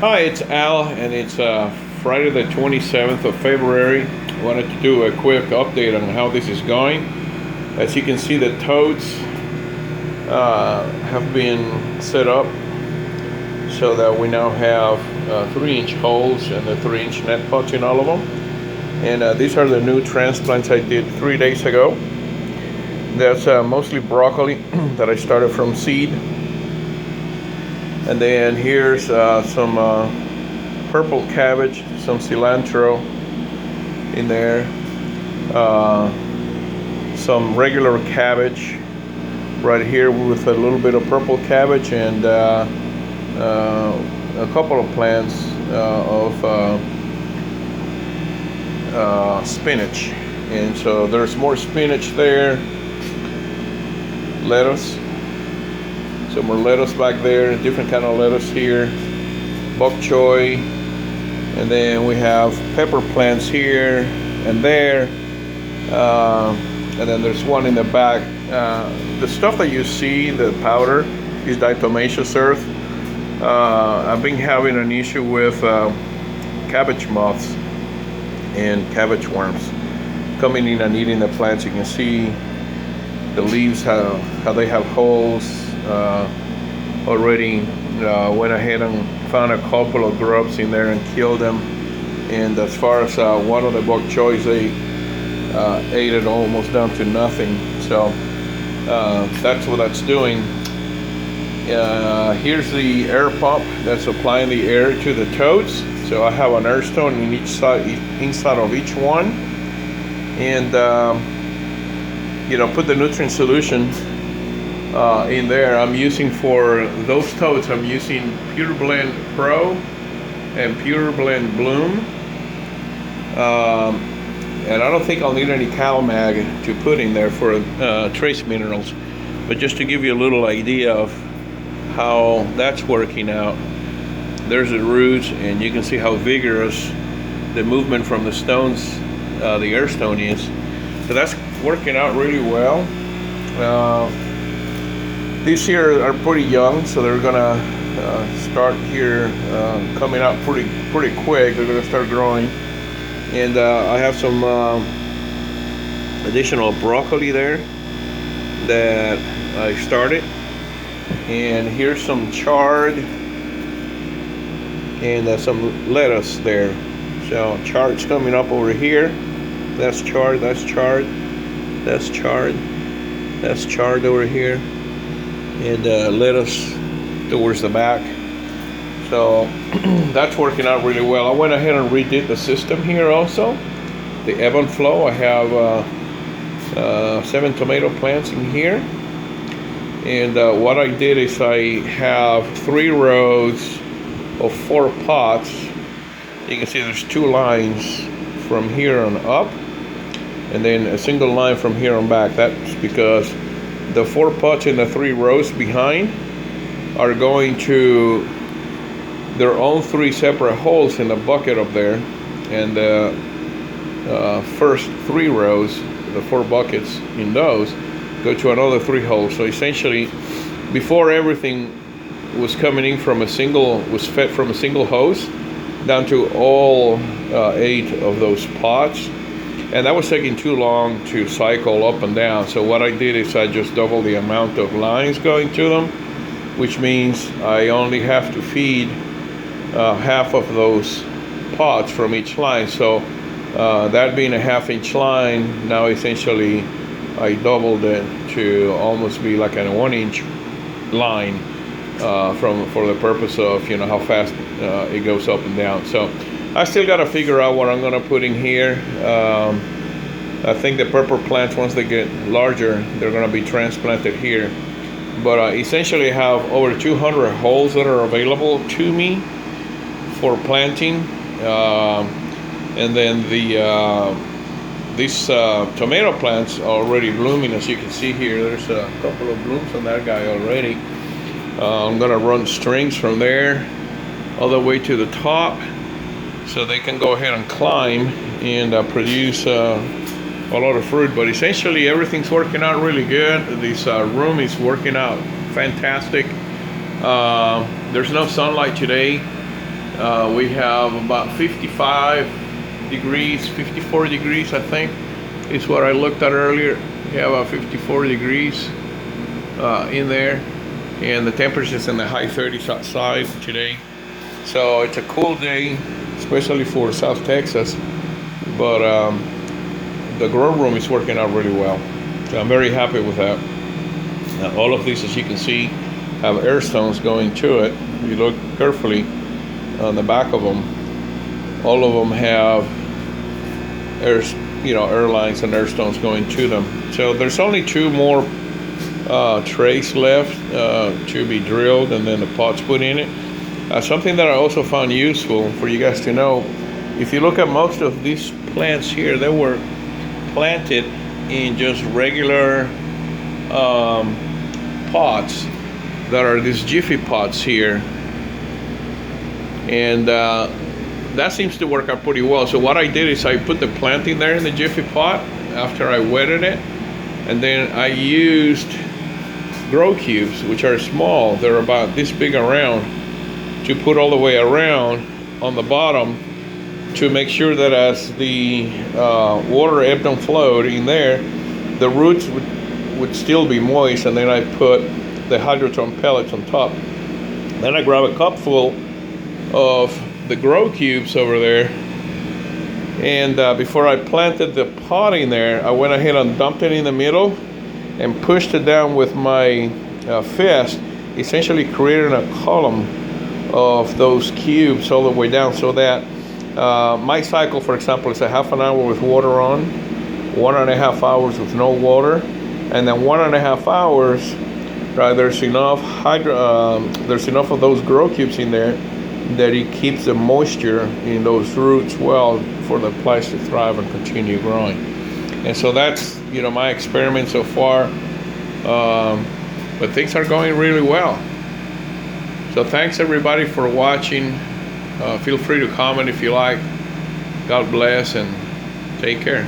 Hi, it's Al, and it's Friday the 27th of February. I wanted to do a quick update on how this is going. As you can see, the totes have been set up so that we now have 3-inch holes and the 3-inch net pots in all of them. And these are the new transplants I did 3 days ago. That's mostly broccoli that I started from seed. And then here's some purple cabbage, some cilantro in there, some regular cabbage right here with a little bit of purple cabbage, and a couple of plants of spinach. And so there's more spinach there, lettuce. Some more lettuce back there, different kind of lettuce here, bok choy, and then we have pepper plants here and there, and then there's one in the back. The stuff that you see, the powder, is diatomaceous earth. I've been having an issue with cabbage moths and cabbage worms coming in and eating the plants. You can see the leaves, how they have holes. Already went ahead and found a couple of grubs in there and killed them. And as far as one of the bok choys, they ate it almost down to nothing. So that's what that's doing. Here's the air pump that's applying the air to the totes. So I have an air stone in each side, inside of each one, and put the nutrient solution in there. I'm using for those totes, I'm using Pure Blend Pro and Pure Blend Bloom, and I don't think I'll need any CalMag to put in there for trace minerals, but just to give you a little idea of how that's working out. There's the roots, and you can see how vigorous the movement from the stones, the air stone is. So that's working out really well. These here are pretty young, so they're gonna start here coming out pretty quick. They're gonna start growing, and I have some additional broccoli there that I started, and here's some chard and some lettuce there. So chard's coming up over here. That's chard. That's chard. That's chard. That's chard over here. And lettuce towards the back. So that's working out really well. I went ahead and redid the system here also. The ebb and flow. I have 7 tomato plants in here. And what I did is I have 3 rows of 4 pots. You can see there's 2 lines from here on up, and then a single line from here on back. That's because the 4 pots in the 3 rows behind are going to their own 3 separate holes in the bucket up there, and the first 3 rows, the 4 buckets in those, go to another 3 holes. So essentially, before everything was coming in from was fed from a single hose down to all 8 of those pots. And that was taking too long to cycle up and down. So what I did is I just doubled the amount of lines going to them, which means I only have to feed half of those pots from each line. So that being a 1/2-inch line, now essentially I doubled it to almost be like a 1-inch line for the purpose of how fast it goes up and down. So I still got to figure out what I'm going to put in here. I think the purple plants, once they get larger, they're going to be transplanted here. But essentially I have over 200 holes that are available to me for planting. And then these tomato plants are already blooming. As you can see here, there's a couple of blooms on that guy already. I'm going to run strings from there all the way to the top, so they can go ahead and climb and produce a lot of fruit. But essentially everything's working out really good. This room is working out fantastic. There's no sunlight today. We have about 55 degrees, 54 degrees, I think, is what I looked at earlier. We have about 54 degrees in there, and the temperature's in the high 30s outside today. So it's a cool day, especially for South Texas, but the grow room is working out really well. So I'm very happy with that. All of these, as you can see, have air stones going to it. If you look carefully on the back of them, all of them have air lines and air stones going to them. So there's only 2 more trays left to be drilled, and then the pots put in it. Something that I also found useful for you guys to know, if you look at most of these plants here, they were planted in just regular pots that are these Jiffy pots here, and that seems to work out pretty well. So what I did is I put the planting there in the Jiffy pot after I wetted it, and then I used grow cubes, which are small, they're about this big around, to put all the way around on the bottom to make sure that as the water ebbed and flowed in there, the roots would still be moist. And then I put the Hydroponic pellets on top. Then I grab a cup full of the grow cubes over there, and before I planted the pot in there, I went ahead and dumped it in the middle and pushed it down with my fist, essentially creating a column of those cubes all the way down, so that my cycle, for example, is a half an hour with water on, 1.5 hours with no water, and then 1.5 hours, there's enough of those grow cubes in there that it keeps the moisture in those roots well for the plants to thrive and continue growing. And so that's my experiment so far, but things are going really well. So thanks everybody for watching. Feel free to comment if you like. God bless and take care.